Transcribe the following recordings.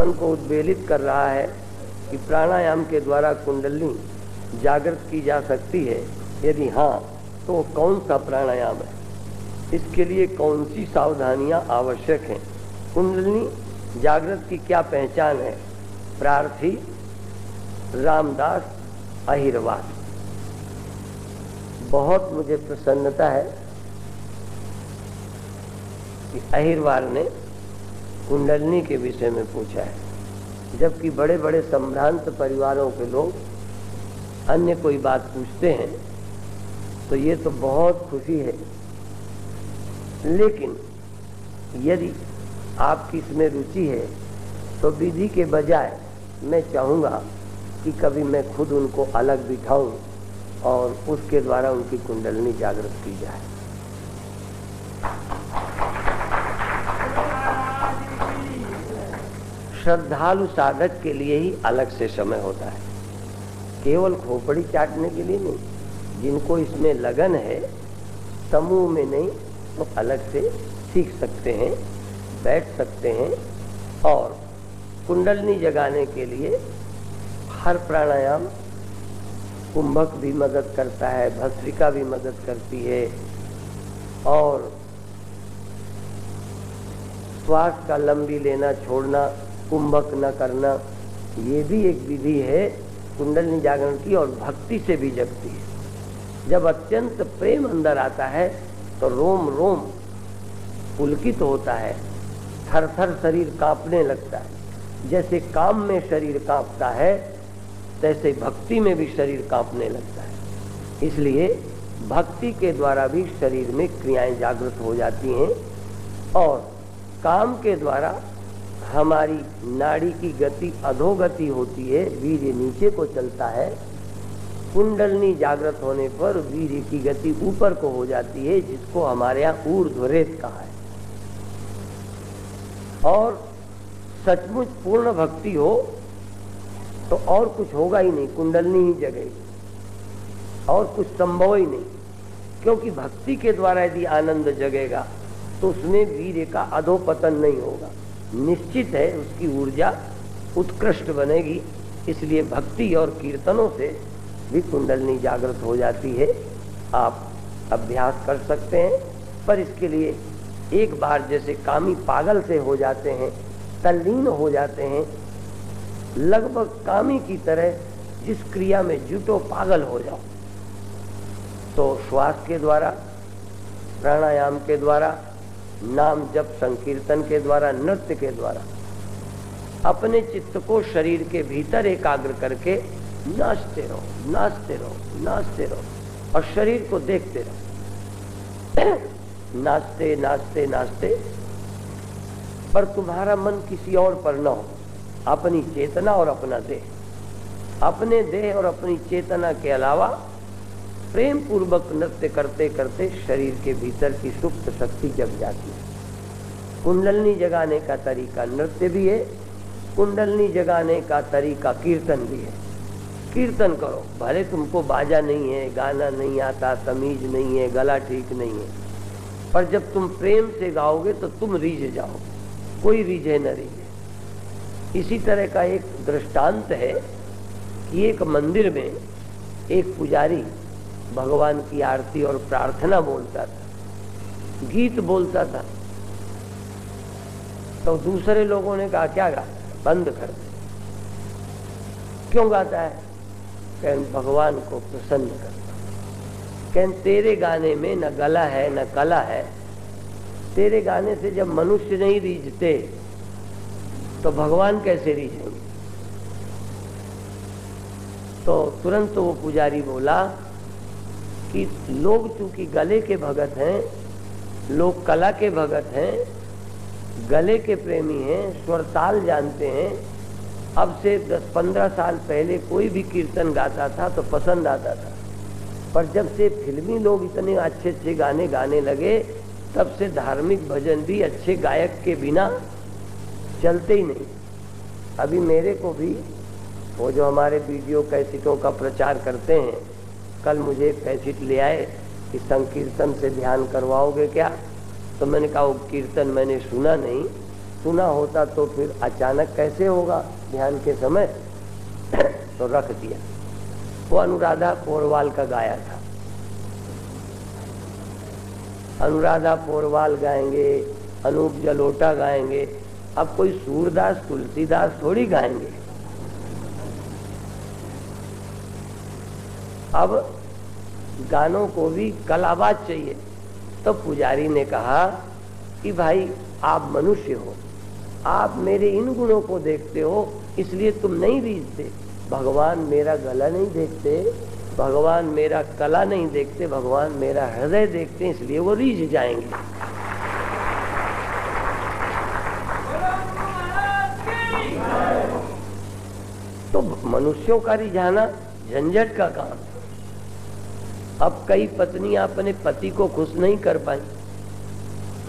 मन को उद्वेलित कर रहा है कि प्राणायाम के द्वारा कुंडलिनी जागृत की जा सकती है। यदि हाँ, तो कौन सा प्राणायाम है, इसके लिए कौन सी सावधानियां आवश्यक हैं, कुंडलिनी जागृत की क्या पहचान है। प्रार्थी रामदास अहिरवार। बहुत मुझे प्रसन्नता है कि अहिरवार ने कुंडलिनी के विषय में पूछा है, जबकि बड़े बड़े संभ्रांत परिवारों के लोग अन्य कोई बात पूछते हैं तो ये तो बहुत खुशी है। लेकिन यदि आपकी इसमें रुचि है तो विधि के बजाय मैं चाहूँगा कि कभी मैं खुद उनको अलग बिठाऊं और उसके द्वारा उनकी कुंडलिनी जागृत की जाए। श्रद्धालु साधक के लिए ही अलग से समय होता है, केवल खोपड़ी चाटने के लिए नहीं। जिनको इसमें लगन है, समूह में नहीं, तो अलग से सीख सकते हैं, बैठ सकते हैं। और कुंडलिनी जगाने के लिए हर प्राणायाम, कुंभक भी मदद करता है, भस्त्रिका भी मदद करती है, और श्वास का लंबी लेना छोड़ना, कुंभक न करना, ये भी एक विधि है कुंडलिनी जागरण की, और भक्ति से भी जगती है। जब अत्यंत प्रेम अंदर आता है तो रोम रोम पुलकित होता है, थर थर शरीर कांपने लगता है। जैसे काम में शरीर कांपता है, तैसे भक्ति में भी शरीर कांपने लगता है। इसलिए भक्ति के द्वारा भी शरीर में क्रियाएं जागृत हो जाती हैं, और काम के द्वारा हमारी नाड़ी की गति अधोगति होती है, वीर्य नीचे को चलता है। कुंडलिनी जागृत होने पर वीर्य की गति ऊपर को हो जाती है, जिसको हमारे यहाँ ऊर्ध्वरेत कहा है। और सचमुच पूर्ण भक्ति हो तो और कुछ होगा ही नहीं, कुंडलिनी ही जगेगी, और कुछ संभव ही नहीं। क्योंकि भक्ति के द्वारा यदि आनंद जगेगा तो उसमें वीर्य का अधोपतन नहीं होगा, निश्चित है उसकी ऊर्जा उत्कृष्ट बनेगी। इसलिए भक्ति और कीर्तनों से भी कुंडलिनी जागृत हो जाती है। आप अभ्यास कर सकते हैं, पर इसके लिए एक बार जैसे कामी पागल से हो जाते हैं, तल्लीन हो जाते हैं, लगभग कामी की तरह जिस क्रिया में जुटो पागल हो जाओ, तो श्वास के द्वारा, प्राणायाम के द्वारा, नाम जप संकीर्तन के द्वारा, नृत्य के द्वारा अपने चित्त को शरीर के भीतर एकाग्र करके नाचते रहो, नाचते रहो, नाचते रहो, और शरीर को देखते रहो। नाचते नाचते नाचते, पर तुम्हारा मन किसी और पर न हो, अपनी चेतना और अपना देह। अपने देह और अपनी चेतना के अलावा प्रेम पूर्वक नृत्य करते करते शरीर के भीतर की सुप्त शक्ति जग जाती है। कुंडलिनी जगाने का तरीका नृत्य भी है, कुंडलिनी जगाने का तरीका कीर्तन भी है। कीर्तन करो, भले तुमको बाजा नहीं है, गाना नहीं आता, तमीज नहीं है, गला ठीक नहीं है, पर जब तुम प्रेम से गाओगे तो तुम रीझ जाओगे, कोई रीझे न रीझे। इसी तरह का एक दृष्टांत है कि एक मंदिर में एक पुजारी भगवान की आरती और प्रार्थना बोलता था, गीत बोलता था। तो दूसरे लोगों ने कहा क्या गा, बंद कर दे। क्यों गाता है? कहन भगवान को प्रसन्न करता। कहन तेरे गाने में न गला है न कला है, तेरे गाने से जब मनुष्य नहीं रीझते तो भगवान कैसे रीझेंगे? तो तुरंत वो पुजारी बोला कि लोग चूंकि गले के भगत हैं, लोग कला के भगत हैं, गले के प्रेमी हैं, स्वरताल जानते हैं। अब से 10-15 साल पहले कोई भी कीर्तन गाता था तो पसंद आता था, पर जब से फिल्मी लोग इतने अच्छे अच्छे गाने गाने लगे, तब से धार्मिक भजन भी अच्छे गायक के बिना चलते ही नहीं। अभी मेरे को भी वो जो हमारे वीडियो कैसेटों का प्रचार करते हैं, कल मुझे कैसेट ले आए कि संकीर्तन से ध्यान करवाओगे क्या? तो मैंने कहा वो कीर्तन मैंने सुना नहीं, सुना होता तो फिर अचानक कैसे होगा ध्यान के समय। तो रख दिया। वो अनुराधा पोरवाल का गाया था। अनुराधा पोरवाल गाएंगे, अनूप जलोटा गाएंगे, अब कोई सूरदास तुलसीदास थोड़ी गाएंगे। अब गानों को भी कलाबाज चाहिए। तो पुजारी ने कहा कि भाई आप मनुष्य हो, आप मेरे इन गुणों को देखते हो इसलिए तुम नहीं रीझते। भगवान मेरा गला नहीं देखते, भगवान मेरा कला नहीं देखते, भगवान मेरा हृदय देखते, इसलिए वो रीझ जाएंगे। तो मनुष्यों का रिझाना झंझट का काम। अब कई पत्नियां अपने पति को खुश नहीं कर पाई,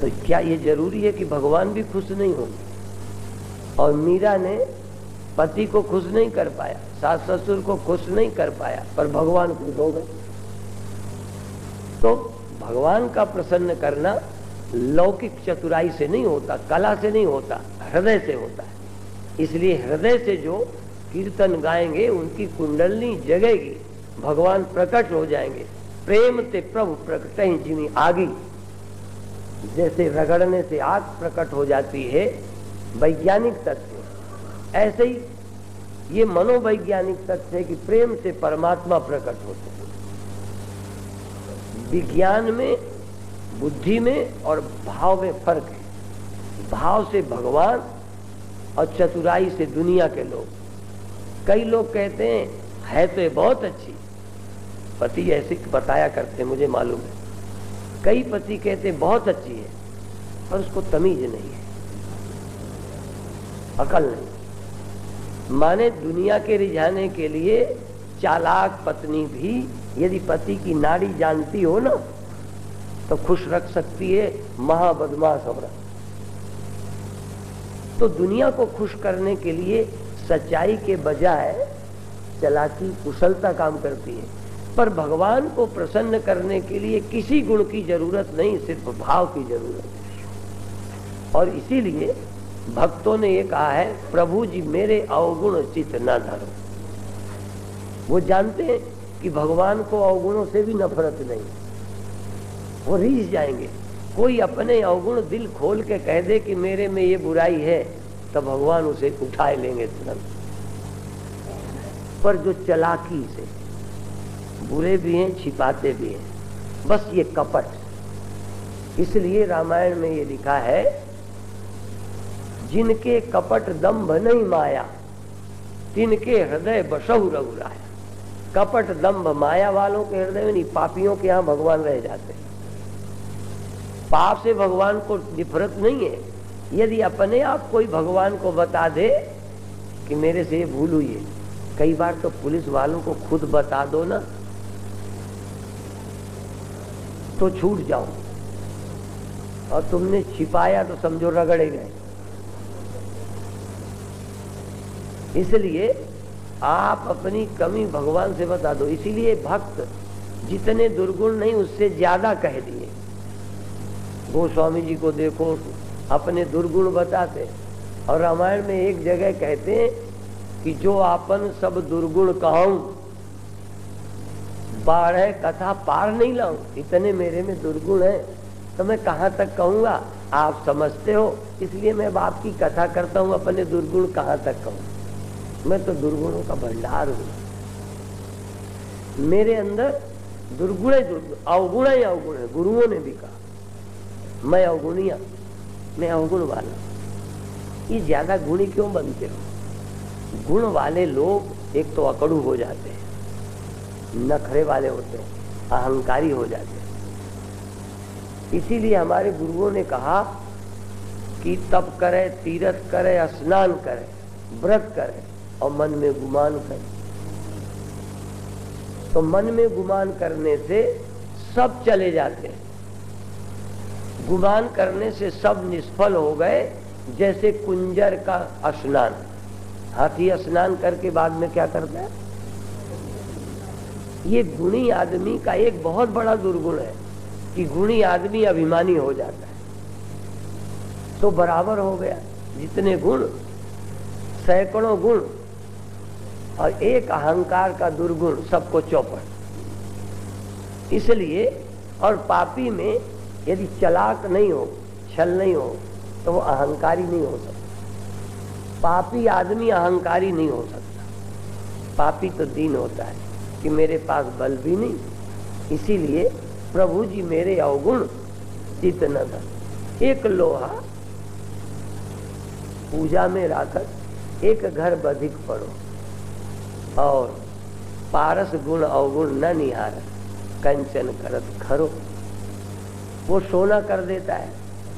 तो क्या ये जरूरी है कि भगवान भी खुश नहीं होंगे? और मीरा ने पति को खुश नहीं कर पाया, सास ससुर को खुश नहीं कर पाया, पर भगवान खुश हो गए। तो भगवान का प्रसन्न करना लौकिक चतुराई से नहीं होता, कला से नहीं होता, हृदय से होता है। इसलिए हृदय से जो कीर्तन गाएंगे उनकी कुंडलनी जगेगी, भगवान प्रकट हो जाएंगे। प्रेम ते प्रभु प्रकट ही जिमी आगी, जैसे रगड़ने से आग प्रकट हो जाती है वैज्ञानिक तथ्य, ऐसे ही ये मनोवैज्ञानिक तथ्य है कि प्रेम से परमात्मा प्रकट होते हैं। विज्ञान में, बुद्धि में और भाव में फर्क है। भाव से भगवान और चतुराई से दुनिया के लोग। कई लोग कहते हैं है तो ये बहुत अच्छी, पति ऐसे बताया करते, मुझे मालूम है। कई पति कहते बहुत अच्छी है, पर उसको तमीज नहीं है, अकल नहीं। माने दुनिया के रिझाने के लिए चालाक पत्नी भी यदि पति की नाड़ी जानती हो ना तो खुश रख सकती है महाबदमाश औरत। तो दुनिया को खुश करने के लिए सच्चाई के बजाय चालाकी, कुशलता काम करती है। पर भगवान को प्रसन्न करने के लिए किसी गुण की जरूरत नहीं, सिर्फ भाव की जरूरत है। और इसीलिए भक्तों ने ये कहा है, प्रभु जी मेरे अवगुण चित न धरो। वो जानते हैं कि भगवान को अवगुणों से भी नफरत नहीं, वो रीझ जाएंगे। कोई अपने अवगुण दिल खोल के कह दे कि मेरे में ये बुराई है, तब भगवान उसे उठाए लेंगे तुरंत। पर जो चालाकी से, बुरे भी हैं छिपाते भी हैं, बस ये कपट। इसलिए रामायण में ये लिखा है, जिनके कपट दंभ नहीं माया, तिनके हृदय बसहु रघुराया। कपट दंभ माया वालों के हृदय में नहीं, पापियों के यहाँ भगवान रह जाते हैं। पाप से भगवान को नफरत नहीं है। यदि अपने आप कोई भगवान को बता दे कि मेरे से ये भूल हुई है, कई बार तो पुलिस वालों को खुद बता दो ना तो छूट जाओ, और तुमने छिपाया तो समझो रगड़े गए। इसलिए आप अपनी कमी भगवान से बता दो। इसीलिए भक्त जितने दुर्गुण नहीं उससे ज्यादा कह दिए। गोस्वामी जी को देखो, अपने दुर्गुण बताते, और रामायण में एक जगह कहते हैं कि जो आपन सब दुर्गुण कहूं, 12 कथा पार नहीं लाऊं, इतने मेरे में दुर्गुण है, तो मैं कहाँ तक कहूँगा? आप समझते हो, इसलिए मैं आपकी कथा करता हूँ, अपने दुर्गुण कहाँ तक कहूँ? मैं तो दुर्गुणों का भंडार हूँ। मेरे अंदर दुर्गुण है, अवगुण है, अवगुण है। गुरुओं ने भी कहा मैं अवगुणिया, मैं अवगुण वाला। ये ज्यादा गुणी क्यों बनते हो? गुण वाले लोग एक तो अकड़ू हो जाते हैं, नखरे वाले होते हैं, अहंकारी हो जाते हैं। इसीलिए हमारे गुरुओं ने कहा कि तप करे, तीर्थ करे, स्नान करे, व्रत करे और मन में गुमान करे। तो मन में गुमान करने से सब चले जाते हैं। गुमान करने से सब निष्फल हो गए। जैसे कुंजर का स्नान, हाथी स्नान करके बाद में क्या करता है? ये गुणी आदमी का एक बहुत बड़ा दुर्गुण है कि गुणी आदमी अभिमानी हो जाता है, तो बराबर हो गया। जितने गुण, सैकड़ों गुण और एक अहंकार का दुर्गुण, सबको चौपट। इसलिए और पापी में यदि चालाक नहीं हो, छल नहीं हो, तो वो अहंकारी नहीं हो सकता। पापी आदमी अहंकारी नहीं हो सकता। पापी तो दीन होता है कि मेरे पास बल भी नहीं, इसीलिए प्रभु जी मेरे अवगुण चित न धर। एक लोहा पूजा में राखत एक घर बधिक पड़ो, और पारस गुण अवगुण न निहारत कंचन करत खरो। वो सोना कर देता है,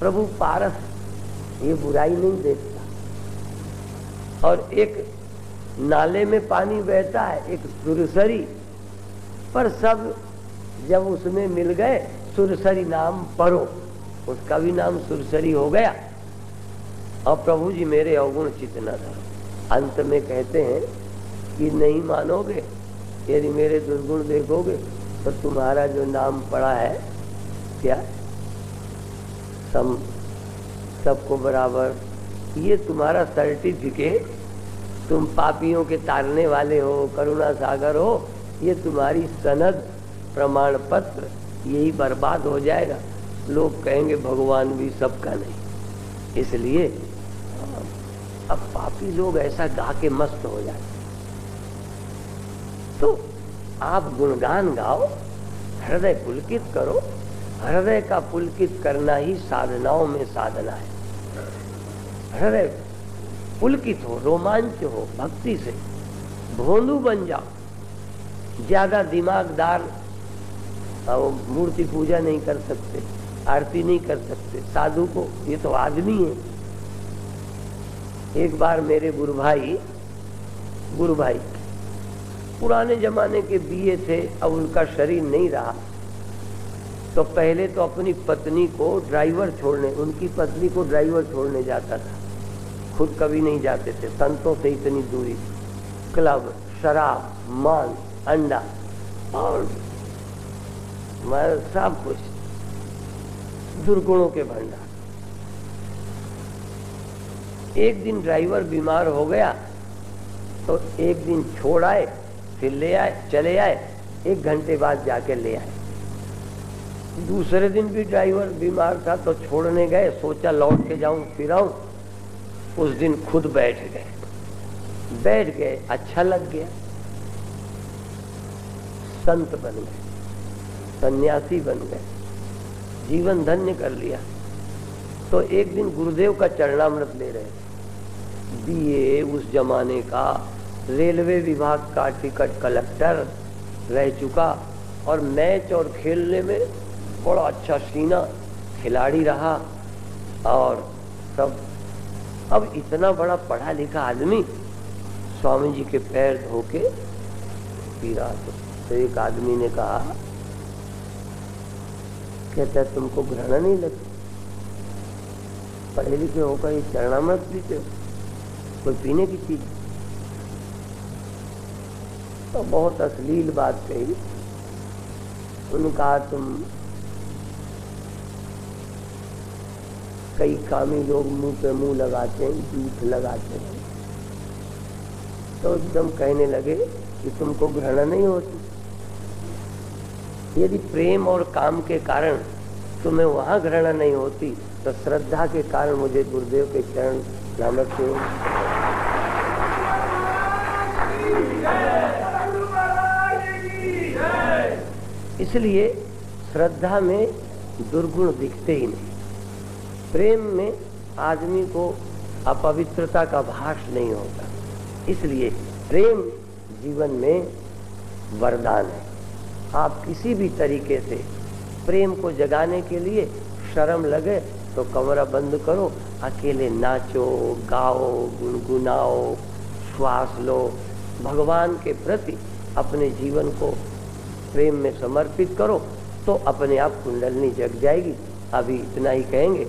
प्रभु पारस ये बुराई नहीं देखता। और एक नाले में पानी बहता है, एक सुरसरी, पर सब जब उसमें मिल गए, सुरसरी नाम परो, उसका भी नाम सुरसरी हो गया। और प्रभु जी मेरे अवगुण चित न धरो। अंत में कहते हैं कि नहीं मानोगे, यदि मेरे दुर्गुण देखोगे तो तुम्हारा जो नाम पड़ा है क्या सबको बराबर, ये तुम्हारा सर्टिफिकेट, तुम पापियों के तारने वाले हो, करुणा सागर हो, ये तुम्हारी सनद प्रमाण पत्र यही बर्बाद हो जाएगा। लोग कहेंगे भगवान भी सबका नहीं। इसलिए अब पापी लोग ऐसा गा के मस्त हो जाते। तो आप गुणगान गाओ, हृदय पुलकित करो। हृदय का पुलकित करना ही साधनाओं में साधना है। हृदय पुलकित हो, रोमांच हो, भक्ति से भोंदू बन जाओ। ज्यादा दिमागदार मूर्ति पूजा नहीं कर सकते, आरती नहीं कर सकते साधु को, ये तो आदमी है। एक बार मेरे गुरु भाई पुराने जमाने के बीए थे, अब उनका शरीर नहीं रहा, तो पहले तो अपनी पत्नी को ड्राइवर छोड़ने, उनकी पत्नी को ड्राइवर छोड़ने जाता था, खुद कभी नहीं जाते थे। संतों से इतनी दूरी, क्लब, शराब, मांस, अंडा और सब कुछ, दुर्गुणों के भंडार। एक दिन ड्राइवर बीमार हो गया तो एक दिन छोड़ आए, फिर ले आए, चले आए, 1 घंटे बाद जाके ले आए। दूसरे दिन भी ड्राइवर बीमार था तो छोड़ने गए, सोचा लौट के जाऊं फिर आऊं। उस दिन खुद बैठ गए, अच्छा लग गया, संत बन गए, सन्यासी बन गए, जीवन धन्य कर लिया। तो एक दिन गुरुदेव का चरणामृत ले रहे थे। बीए उस जमाने का, रेलवे विभाग का टिकट कलेक्टर रह चुका, और मैच और खेलने में बड़ा अच्छा सीना, खिलाड़ी रहा और सब। अब इतना बड़ा पढ़ा लिखा आदमी स्वामी जी के पैर धो के पी रहा था। तो एक आदमी ने कहा, कहता है तुमको घृणा नहीं लगती, पढ़े लिखे होकर ये चरणामृत पीते हो, कोई पीने की चीज? तो बहुत अश्लील बात कही। उन्होंने कहा तुम कई कामी लोग मुंह पे मुंह लगाते हैं, झूठ लगाते हैं। तो एकदम कहने लगे कि तुमको घृणा नहीं होती? यदि प्रेम और काम के कारण तुम्हें वहां घृणा नहीं होती, तो श्रद्धा के कारण मुझे गुरुदेव के चरण नमस्ते। इसलिए श्रद्धा में दुर्गुण दिखते ही नहीं। प्रेम में आदमी को अपवित्रता का भास नहीं होता। इसलिए प्रेम जीवन में वरदान है। आप किसी भी तरीके से प्रेम को जगाने के लिए शर्म लगे तो कमरा बंद करो, अकेले नाचो, गाओ, गुनगुनाओ, श्वास लो, भगवान के प्रति अपने जीवन को प्रेम में समर्पित करो, तो अपने आप कुंडलनी जग जाएगी। अभी इतना ही कहेंगे,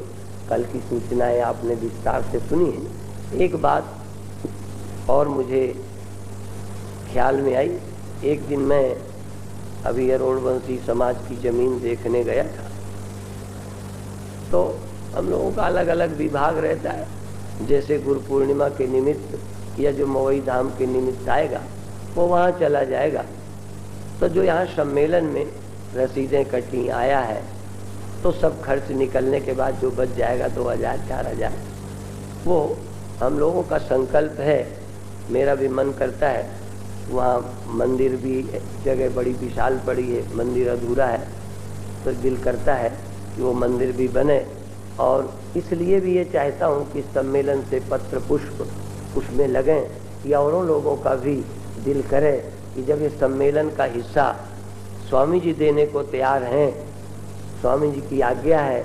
कल की सूचनाएं आपने विस्तार से सुनी है। एक बात और मुझे ख्याल में आई। एक दिन मैं अभी अरुणवंशी समाज की जमीन देखने गया था, तो हम लोगों का अलग अलग विभाग रहता है। जैसे गुरु पूर्णिमा के निमित्त या जो मवई धाम के निमित्त आएगा वो वहाँ चला जाएगा। तो जो यहाँ सम्मेलन में रसीदें कटी आया है तो सब खर्च निकलने के बाद जो बच जाएगा 2000 4000 वो हम लोगों का संकल्प है। मेरा भी मन करता है, वहाँ मंदिर भी जगह बड़ी विशाल पड़ी है, मंदिर अधूरा है, तो दिल करता है कि वो मंदिर भी बने। और इसलिए भी ये चाहता हूँ कि सम्मेलन से पत्र पुष्प उसमें लगें कि औरों लोगों का भी दिल करे कि जब ये सम्मेलन का हिस्सा स्वामी जी देने को तैयार हैं, स्वामी जी की आज्ञा है,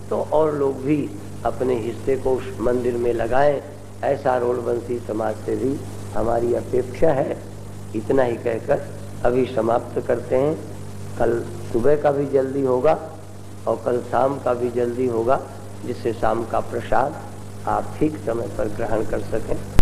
तो और लोग भी अपने हिस्से को उस मंदिर में लगाएं। ऐसा रोडवंशी समाज से भी हमारी अपेक्षा है। इतना ही कहकर अभी समाप्त करते हैं। कल सुबह का भी जल्दी होगा और कल शाम का भी जल्दी होगा, जिससे शाम का प्रसाद आप ठीक समय पर ग्रहण कर सकें।